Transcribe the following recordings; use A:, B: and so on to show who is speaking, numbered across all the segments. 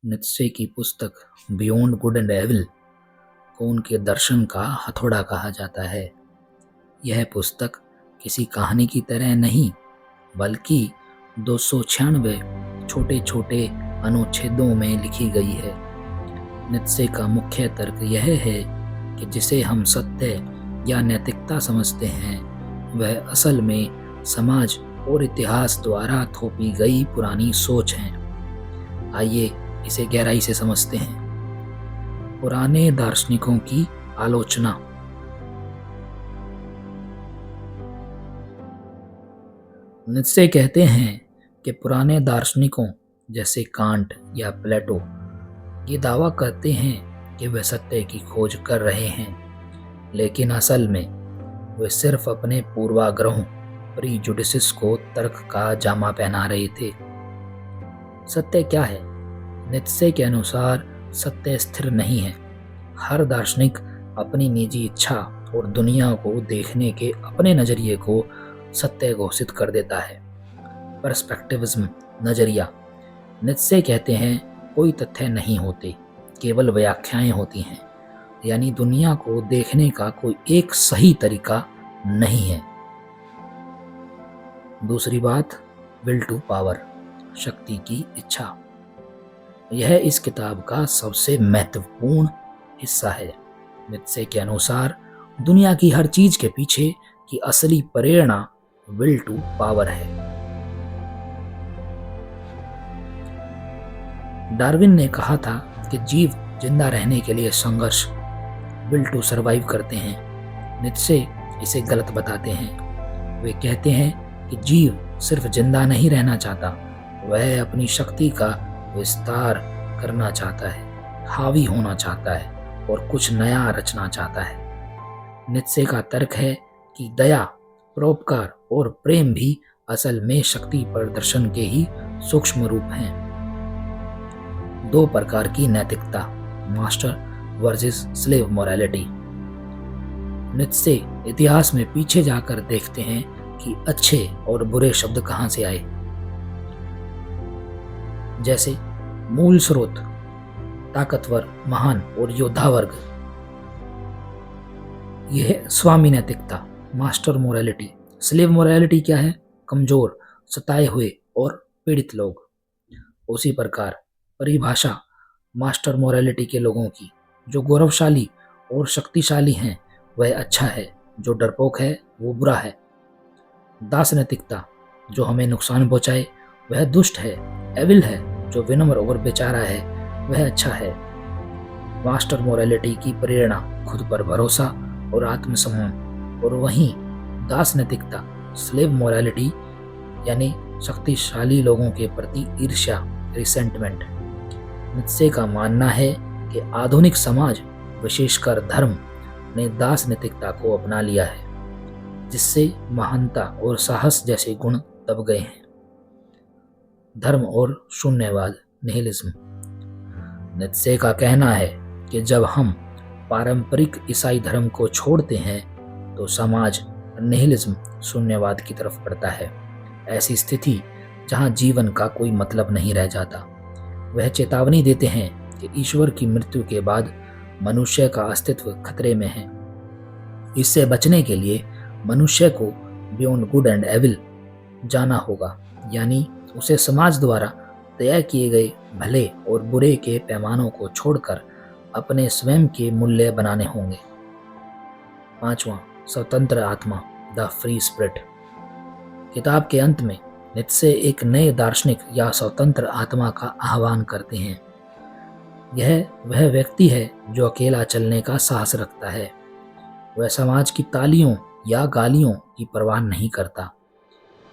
A: नित्शे की पुस्तक beyond good and evil को उनके दर्शन का हथौड़ा कहा जाता है। यह पुस्तक किसी कहानी की तरह नहीं बल्कि 296 छोटे छोटे अनुच्छेदों में लिखी गई है। नित्शे का मुख्य तर्क यह है कि जिसे हम सत्य या नैतिकता समझते हैं वह असल में समाज और इतिहास द्वारा थोपी गई पुरानी सोच है। आइए इसे गहराई से समझते हैं। पुराने दार्शनिकों की आलोचना। नित्शे कहते हैं कि पुराने दार्शनिकों जैसे कांट या प्लेटो ये दावा करते हैं कि वे सत्य की खोज कर रहे हैं, लेकिन असल में वे सिर्फ अपने पूर्वाग्रहों प्रीजुडिसेस को तर्क का जामा पहना रहे थे। सत्य क्या है? नित्शे के अनुसार सत्य स्थिर नहीं है। हर दार्शनिक अपनी निजी इच्छा और दुनिया को देखने के अपने नजरिए को सत्य घोषित कर देता है। पर्सपेक्टिविज्म नजरिया। नित्शे कहते हैं कोई तथ्य नहीं होते, केवल व्याख्याएं होती हैं, यानी दुनिया को देखने का कोई एक सही तरीका नहीं है। दूसरी बात, विल टू पावर, शक्ति की इच्छा। यह इस किताब का सबसे महत्वपूर्ण हिस्सा है। नित्शे के अनुसार दुनिया की हर चीज के पीछे की असली प्रेरणा विल टू पावर है। डार्विन ने कहा था कि जीव जिंदा रहने के लिए संघर्ष विल टू सर्वाइव करते हैं। नित्शे इसे गलत बताते हैं। वे कहते हैं कि जीव सिर्फ जिंदा नहीं रहना चाहता, वह अपनी शक्ति का विस्तार करना चाहता है, हावी होना चाहता है और कुछ नया रचना चाहता है। नित्शे का तर्क है कि दया, परोपकार और प्रेम भी असल में शक्ति प्रदर्शन के ही सूक्ष्म रूप हैं। दो प्रकार की नैतिकता, मास्टर वर्सेस स्लेव मोरालिटी। नित्शे इतिहास में पीछे जाकर देखते हैं कि अच्छे और बुरे शब्द कहां से आए। जैसे मूल स्रोत, ताकतवर, महान और योद्धा वर्ग। यह स्वामी नैतिकता, मास्टर मोरालिटी। स्लेव मोरालिटी क्या है? कमजोर, सताए हुए और पीड़ित लोग। उसी प्रकार परिभाषा मास्टर मोरालिटी के लोगों की, जो गौरवशाली और शक्तिशाली हैं वह अच्छा है, जो डरपोक है वो बुरा है। दास नैतिकता, जो हमें नुकसान पहुंचाए वह दुष्ट है, एविल है, जो विनम्र और बेचारा है वह अच्छा है। मास्टर मोरालिटी की प्रेरणा खुद पर भरोसा और आत्मसम्मान, और वहीं दास नैतिकता, स्लेव मोरालिटी यानी शक्तिशाली लोगों के प्रति ईर्ष्या, रिसेंटमेंट। नित्शे का मानना है कि आधुनिक समाज, विशेषकर धर्म, ने दास नैतिकता को अपना लिया है, जिससे महानता और साहस जैसे गुण दब गए हैं। धर्म और शून्यवाद, निहिलिज्म। नित्शे का कहना है कि जब हम पारंपरिक ईसाई धर्म को छोड़ते हैं तो समाज निहिलिज्म, शून्यवाद की तरफ बढ़ता है। ऐसी स्थिति जहां जीवन का कोई मतलब नहीं रह जाता। वह चेतावनी देते हैं कि ईश्वर की मृत्यु के बाद मनुष्य का अस्तित्व खतरे में है। इससे बचने के लिए मनुष्य को बियॉन्ड गुड एंड एविल जाना होगा, यानी उसे समाज द्वारा तय किए गए भले और बुरे के पैमानों को छोड़कर अपने स्वयं के मूल्य बनाने होंगे। पांचवा, स्वतंत्र आत्मा, द फ्री स्पिरिट। किताब के अंत में नित्शे एक नए दार्शनिक या स्वतंत्र आत्मा का आह्वान करते हैं। यह वह व्यक्ति है जो अकेला चलने का साहस रखता है। वह समाज की तालियों या गालियों की परवाह नहीं करता।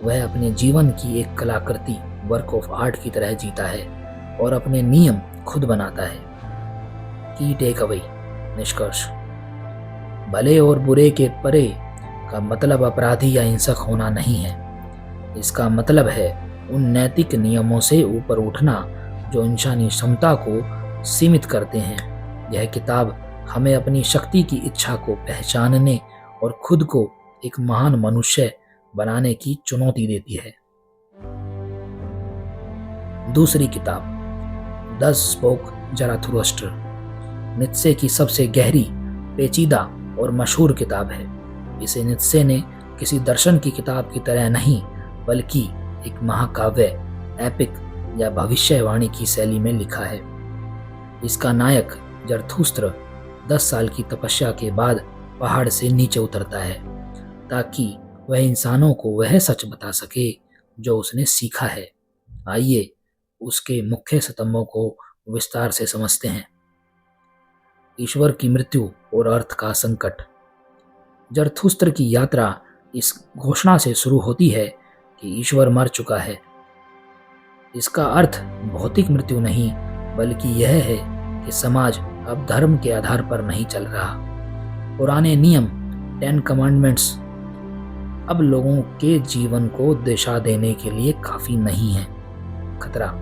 A: वह अपने जीवन की एक कलाकृति, वर्क ऑफ आर्ट की तरह जीता है और अपने नियम खुद बनाता है। की टेक अवे, निष्कर्ष। भले और बुरे के परे का मतलब अपराधी या हिंसक होना नहीं है। इसका मतलब है उन नैतिक नियमों से ऊपर उठना जो इंसानी क्षमता को सीमित करते हैं। यह किताब हमें अपनी शक्ति की इच्छा को पहचानने और खुद को एक महान मनुष्य बनाने की चुनौती देती है। दूसरी किताब दस स्पोक ज़राथुस्त्र नीत्शे की सबसे गहरी, पेचीदा और मशहूर किताब है। इसे नीत्शे ने किसी दर्शन की किताब की तरह नहीं, बल्कि एक महाकाव्य, एपिक या भविष्यवाणी की शैली में लिखा है। इसका नायक ज़रथुस्त्र 10 साल की तपस्या के बाद पहाड़ से नीचे उतरता है ताकि वह इंसानों को वह सच बता सके जो उसने सीखा है। आइए उसके मुख्य स्तंभों को विस्तार से समझते हैं। ईश्वर की मृत्यु और अर्थ का संकट। ज़रथुस्त्र की यात्रा इस घोषणा से शुरू होती है कि ईश्वर मर चुका है। इसका अर्थ भौतिक मृत्यु नहीं, बल्कि यह है कि समाज अब धर्म के आधार पर नहीं चल रहा। पुराने नियम 10 कमांडमेंट्स अब लोगों के जीवन को दिशा देने के लिए काफी नहीं है। खतरा।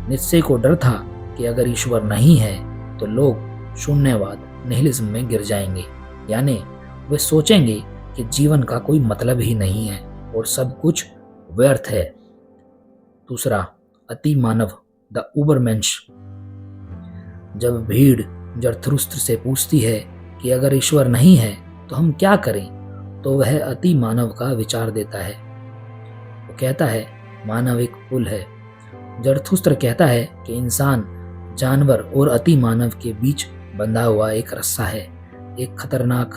A: नीत्शे को डर था कि अगर ईश्वर नहीं है तो लोग शून्यवाद, निहिलिज्म में गिर जाएंगे, यानी वे सोचेंगे कि जीवन का कोई मतलब ही नहीं है और सब कुछ व्यर्थ है। दूसरा, अति मानव, द उबरमेंश। जब भीड़ ज़रथुस्त्र से पूछती है कि अगर ईश्वर नहीं है तो हम क्या करें, तो वह अति मानव का विचार देता है। वो कहता है मानव एक पुल है। ज़रथुस्त्र कहता है कि इंसान, जानवर और अति मानव के बीच बंधा हुआ एक रस्सा है, एक खतरनाक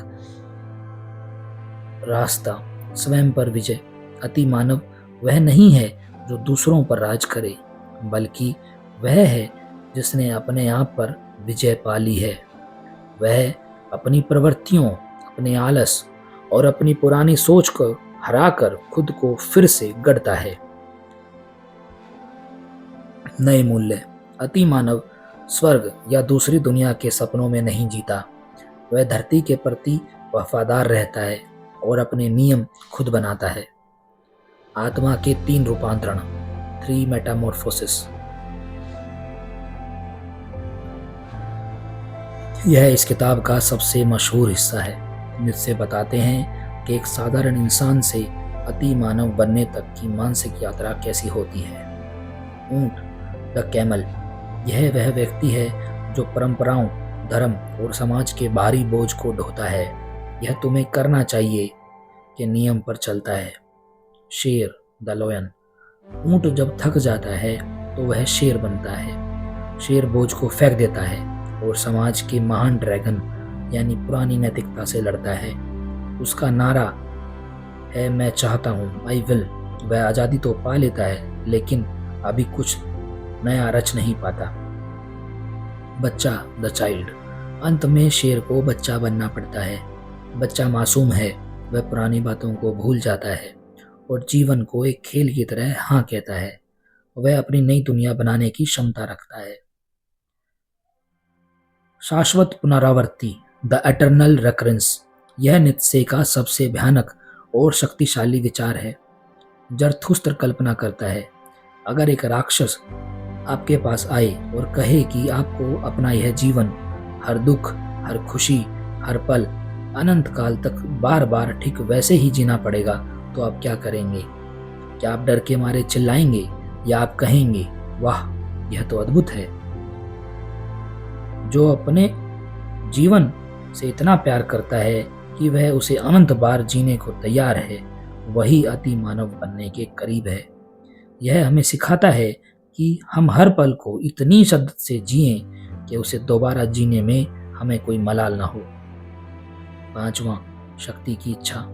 A: रास्ता, स्वयं पर विजय। अति मानव वह नहीं है जो दूसरों पर राज करे, बल्कि वह है जिसने अपने आप पर विजय पा ली है। वह अपनी प्रवृत्तियों, अपने आलस और अपनी पुरानी सोच को हराकर खुद को फिर से गढ़ता है। नए मूल्य। अति मानव स्वर्ग या दूसरी दुनिया के सपनों में नहीं जीता। वह धरती के प्रति वफादार रहता है और अपने नियम खुद बनाता है। आत्मा के 3 रूपांतरण, 3 मेटामॉर्फोसिस। यह इस किताब का सबसे मशहूर हिस्सा है। नीत्शे बताते हैं कि एक साधारण इंसान से अति मानव बनने तक की मानसिक यात्रा कैसी होती है। ऊंट, द कैमल। यह वह व्यक्ति है जो परंपराओं, धर्म और समाज के भारी बोझ को ढोता है। यह तुम्हें करना चाहिए के नियम पर चलता है। शेर, द लायन। ऊंट जब थक जाता है तो वह शेर बनता है। शेर बोझ को फेंक देता है और समाज के महान ड्रैगन यानी पुरानी नैतिकता से लड़ता है। उसका नारा है मैं चाहता हूँ, आई विल। वह आज़ादी तो पा लेता है, लेकिन अभी कुछ नया रच नहीं पाता। बच्चा, द चाइल्ड। अंत में शेर को बच्चा बनना पड़ता है। बच्चा मासूम है, वह पुरानी बातों को भूल जाता है और जीवन को एक खेल की तरह हाँ कहता है। वह अपनी नई दुनिया बनाने की क्षमता रखता है। शाश्वत पुनरावृत्ति, द एटर्नल रेकरेंस। यह नीत्शे का सबसे भयानक और शक्तिशाली विचार है। ज़रथुस्त्र कल्पना करता है, अगर एक राक्षस आपके पास आए और कहे कि आपको अपना यह जीवन, हर दुख, हर खुशी, हर पल, अनंत काल तक बार बार ठीक वैसे ही जीना पड़ेगा, तो आप क्या करेंगे? क्या आप डर के मारे चिल्लाएंगे या आप कहेंगे वाह यह तो अद्भुत है? जो अपने जीवन से इतना प्यार करता है कि वह उसे अनंत बार जीने को तैयार है, वही अति मानव बनने के करीब है। यह हमें सिखाता है कि हम हर पल को इतनी शिद्दत से जिएं कि उसे दोबारा जीने में हमें कोई मलाल ना हो। 5वां, शक्ति की इच्छा।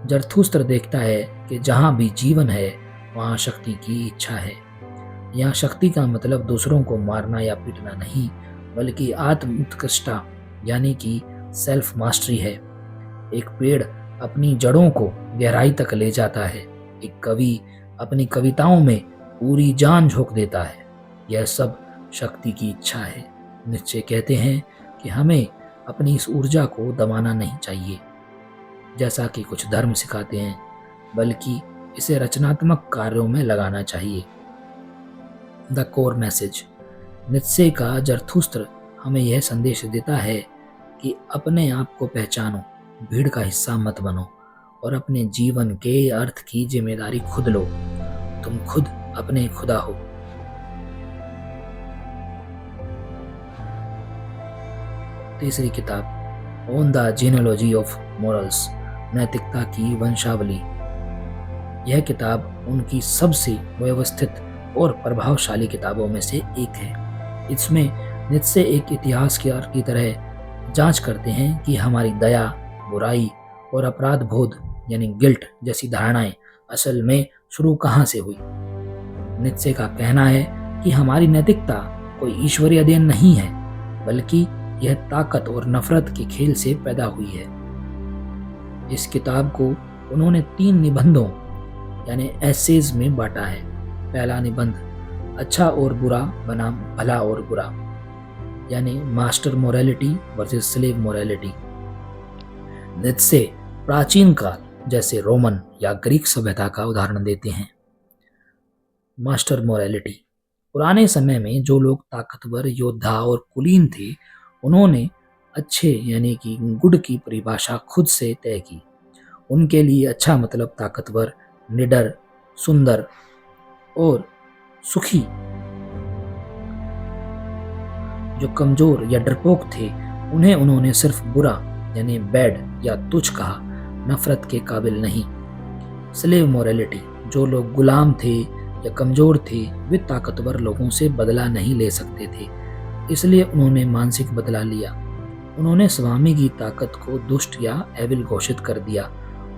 A: ज़रथुस्त्र देखता है कि जहाँ भी जीवन है वहाँ शक्ति की इच्छा है। यहाँ शक्ति का मतलब दूसरों को मारना या पीटना नहीं, बल्कि आत्म उत्कृष्टता यानी कि सेल्फ मास्टरी है। एक पेड़ अपनी जड़ों को गहराई तक ले जाता है। एक कवि अपनी कविताओं में पूरी जान झोंक देता है। यह सब शक्ति की इच्छा है। नीत्शे कहते हैं कि हमें अपनी इस ऊर्जा को दबाना नहीं चाहिए, जैसा कि कुछ धर्म सिखाते हैं, बल्कि इसे रचनात्मक कार्यों में लगाना चाहिए। The core message. नीत्शे का ज़रथुस्त्र हमें यह संदेश देता है कि अपने आप को पहचानो, भीड़ का हिस्सा मत बनो और अपने जीवन के अर्थ की जिम्मेदारी खुद लो। तुम खुद अपने खुदा हो। तीसरी किताब on the genealogy of morals, नैतिकता की वंशावली। यह किताब उनकी सबसे व्यवस्थित और प्रभावशाली किताबों में से एक है। इसमें नीत्शे एक इतिहासकार की तरह जांच करते हैं कि हमारी दया, बुराई और अपराध बोध यानी गिल्ट जैसी धारणाएं असल में शुरू कहाँ से हुई। नीत्शे का कहना है कि हमारी नैतिकता कोई ईश्वरीय देन नहीं है, बल्कि यह ताकत और नफरत के खेल से पैदा हुई है। इस किताब को उन्होंने 3 निबंधों यानी एसेज में बांटा है। पहला निबंध अच्छा और बुरा बनाम भला और बुरा, यानी master morality versus slave morality. Nietzsche प्राचीन काल जैसे रोमन या ग्रीक सभ्यता का उदाहरण देते हैं। मास्टर मोरालिटी, पुराने समय में जो लोग ताकतवर, योद्धा और कुलीन थे, उन्होंने अच्छे यानी कि गुड की परिभाषा खुद से तय की। उनके लिए अच्छा मतलब ताकतवर, निडर, सुंदर और सुखी। जो कमजोर या डरपोक थे, उन्हें उन्होंने सिर्फ बुरा यानी बैड या तुच्छ कहा, नफरत के काबिल नहीं। स्लेव मोरालिटी, जो लोग गुलाम थे या कमजोर थे, वे ताकतवर लोगों से बदला नहीं ले सकते थे, इसलिए उन्होंने मानसिक बदला लिया। उन्होंने स्वामी की ताकत को दुष्ट या एविल घोषित कर दिया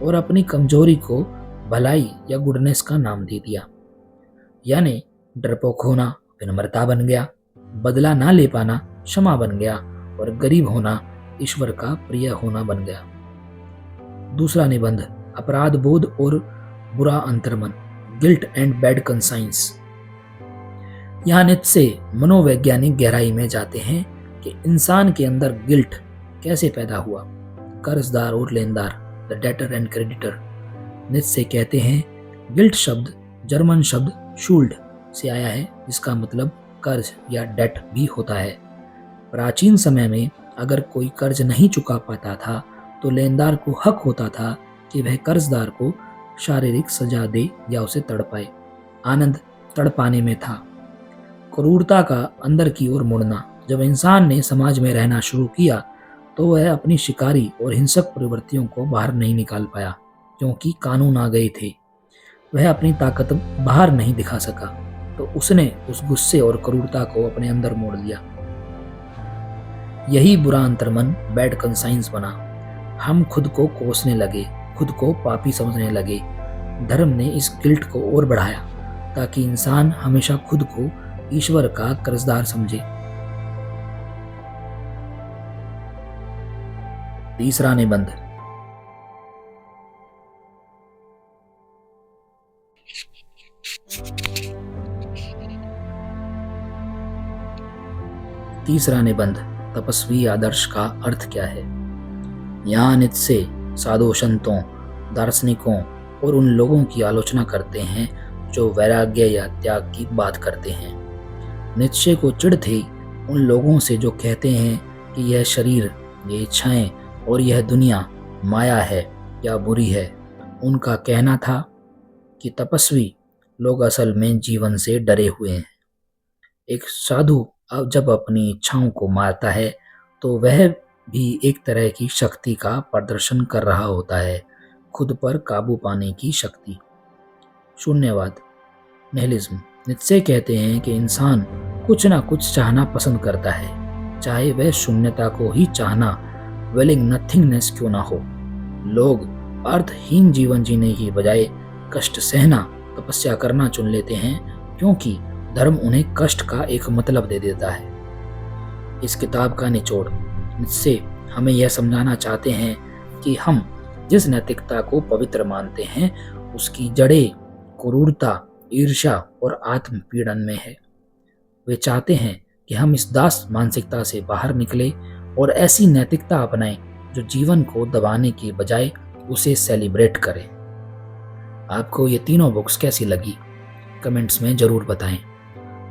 A: और अपनी कमजोरी को भलाई या गुडनेस का नाम दे दिया। यानी डरपोक होना विनम्रता बन गया, बदला ना ले पाना क्षमा बन गया और गरीब होना ईश्वर का प्रिय होना बन गया। दूसरा निबंध अपराध बोध और बुरा अंतर्मन, गिल्ट एंड बैड कंसाइंस। यहाँ नीत्शे मनोवैज्ञानिक गहराई में जाते हैं कि इंसान के अंदर गिल्ट कैसे पैदा हुआ। कर्जदार और लेनदार, the debtor and creditor. Nietzsche कहते हैं गिल्ट शब्द जर्मन शब्द शूल्ड से आया है, जिसका मतलब कर्ज या डेट भी होता है। प्राचीन समय में अगर कोई कर्ज नहीं चुका पाता था तो लेनदार को हक होता था कि वह कर्जदार को शारीरिक सजा दे या उसे तड़पाए। आनंद तड़पाने में था। क्रूरता का अंदर की ओर मुड़ना, जब इंसान ने समाज में रहना शुरू किया तो वह अपनी शिकारी और हिंसक प्रवृत्तियों को बाहर नहीं निकाल पाया, क्योंकि कानून आ गए थे। वह अपनी ताकत बाहर नहीं दिखा सका, तो उसने उस गुस्से और क्रूरता को अपने अंदर मोड़ लिया। यही बुरा अंतर्मन बैड कंसाइंस बना। हम खुद को कोसने लगे, खुद को पापी समझने लगे। धर्म ने इस गिल्ट को और बढ़ाया ताकि इंसान हमेशा खुद को ईश्वर का कर्जदार समझे। तीसरा निबंध तपस्वी आदर्श का अर्थ क्या है। यहाँ नीत्शे साधु संतों, दार्शनिकों और उन लोगों की आलोचना करते हैं जो वैराग्य या त्याग की बात करते हैं। नीत्शे को चिढ़ थी उन लोगों से जो कहते हैं कि यह शरीर, ये इच्छाएं और यह दुनिया माया है या बुरी है। उनका कहना था कि तपस्वी लोग असल में जीवन से डरे हुए हैं। एक साधु जब अपनी इच्छाओं को मारता है तो वह भी एक तरह की शक्ति का प्रदर्शन कर रहा होता है, खुद पर काबू पाने की शक्ति। शून्यवाद, निहिलिज्म। नीत्शे कहते हैं कि इंसान कुछ ना कुछ चाहना पसंद करता है, चाहे वह शून्यता को ही चाहना, विलिंग नथिंगनेस क्यों ना हो। लोग अर्थहीन जीवन जीने की बजाय कष्ट सहना, तपस्या करना चुन लेते हैं, क्योंकि धर्म उन्हें कष्ट का एक मतलब दे देता है। इस किताब का निचोड़, नीत्शे हमें यह समझाना चाहते हैं कि हम जिस नैतिकता को पवित्र मानते हैं उसकी जड़ें क्रूरता, ईर्ष्या और आत्म पीड़न में है। वे चाहते हैं कि हम इस दास मानसिकता से बाहर निकले और ऐसी नैतिकता अपनाएं जो जीवन को दबाने के बजाय उसे सेलिब्रेट करे। आपको ये तीनों बुक्स कैसी लगी कमेंट्स में जरूर बताएं,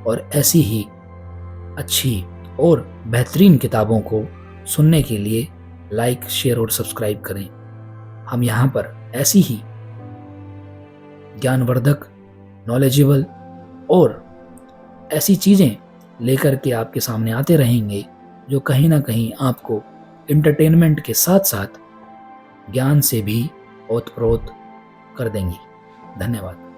A: और ऐसी ही अच्छी और बेहतरीन किताबों को सुनने के लिए लाइक, शेयर और सब्सक्राइब करें। हम यहाँ पर ऐसी ही ज्ञानवर्धक, नॉलेजेबल और ऐसी चीज़ें लेकर के आपके सामने आते रहेंगे जो कहीं ना कहीं आपको इंटरटेनमेंट के साथ साथ ज्ञान से भी ओतप्रोत कर देंगी। धन्यवाद।